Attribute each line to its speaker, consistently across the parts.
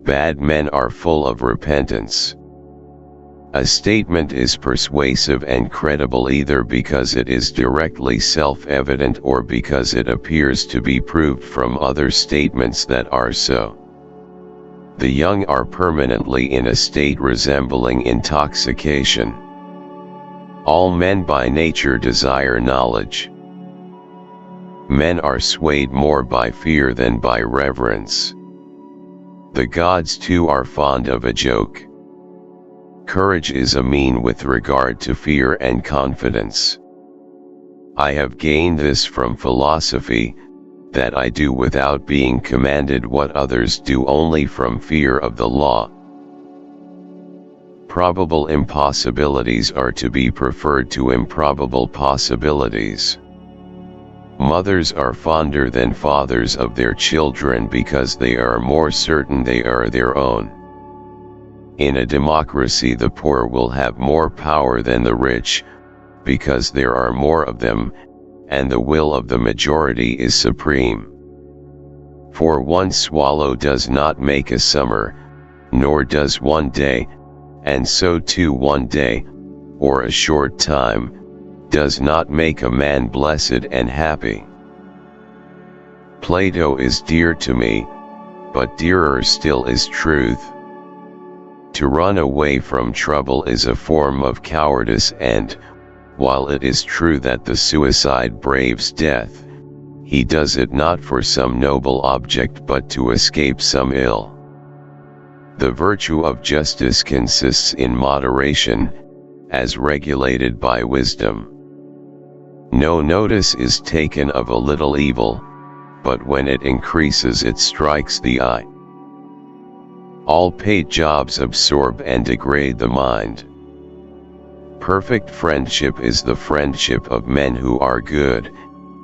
Speaker 1: bad men are full of repentance. A statement is persuasive and credible either because it is directly self-evident or because it appears to be proved from other statements that are so. The young are permanently in a state resembling intoxication. All men by nature desire knowledge. Men are swayed more by fear than by reverence. The gods too are fond of a joke. Courage is a mean with regard to fear and confidence. I have gained this from philosophy, that I do without being commanded what others do only from fear of the law. Probable impossibilities are to be preferred to improbable possibilities. Mothers are fonder than fathers of their children because they are more certain they are their own. In a democracy, the poor will have more power than the rich, because there are more of them, and the will of the majority is supreme. For one swallow does not make a summer, nor does one day, and so too one day, or a short time, does not make a man blessed and happy. Plato is dear to me, but dearer still is truth. To run away from trouble is a form of cowardice and, while it is true that the suicide braves death, he does it not for some noble object but to escape some ill. The virtue of justice consists in moderation, as regulated by wisdom. No notice is taken of a little evil, but when it increases it strikes the eye. All paid jobs absorb and degrade the mind. Perfect friendship is the friendship of men who are good,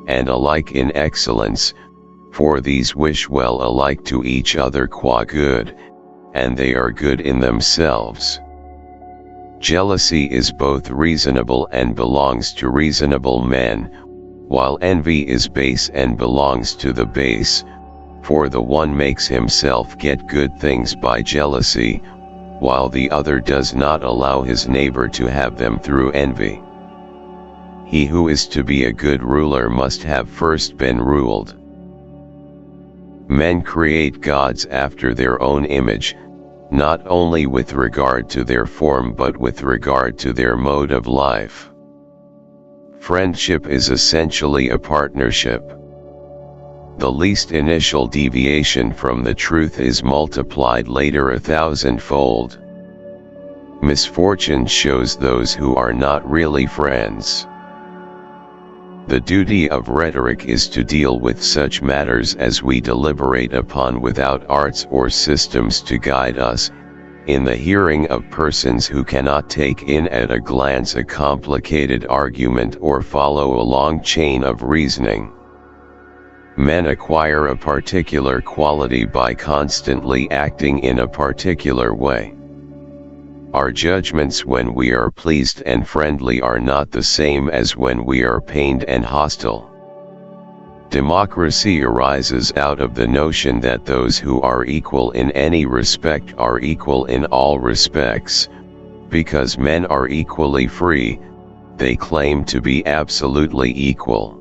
Speaker 1: and alike in excellence, for these wish well alike to each other qua good, and they are good in themselves. Jealousy is both reasonable and belongs to reasonable men, while envy is base and belongs to the base, for the one makes himself get good things by jealousy, while the other does not allow his neighbor to have them through envy. He who is to be a good ruler must have first been ruled. Men create gods after their own image, not only with regard to their form but with regard to their mode of life. Friendship is essentially a partnership. The least initial deviation from the truth is multiplied later 1,000-fold. Misfortune shows those who are not really friends. The duty of rhetoric is to deal with such matters as we deliberate upon without arts or systems to guide us, in the hearing of persons who cannot take in at a glance a complicated argument or follow a long chain of reasoning. Men acquire a particular quality by constantly acting in a particular way. Our judgments when we are pleased and friendly are not the same as when we are pained and hostile. Democracy arises out of the notion that those who are equal in any respect are equal in all respects. Because men are equally free, they claim to be absolutely equal.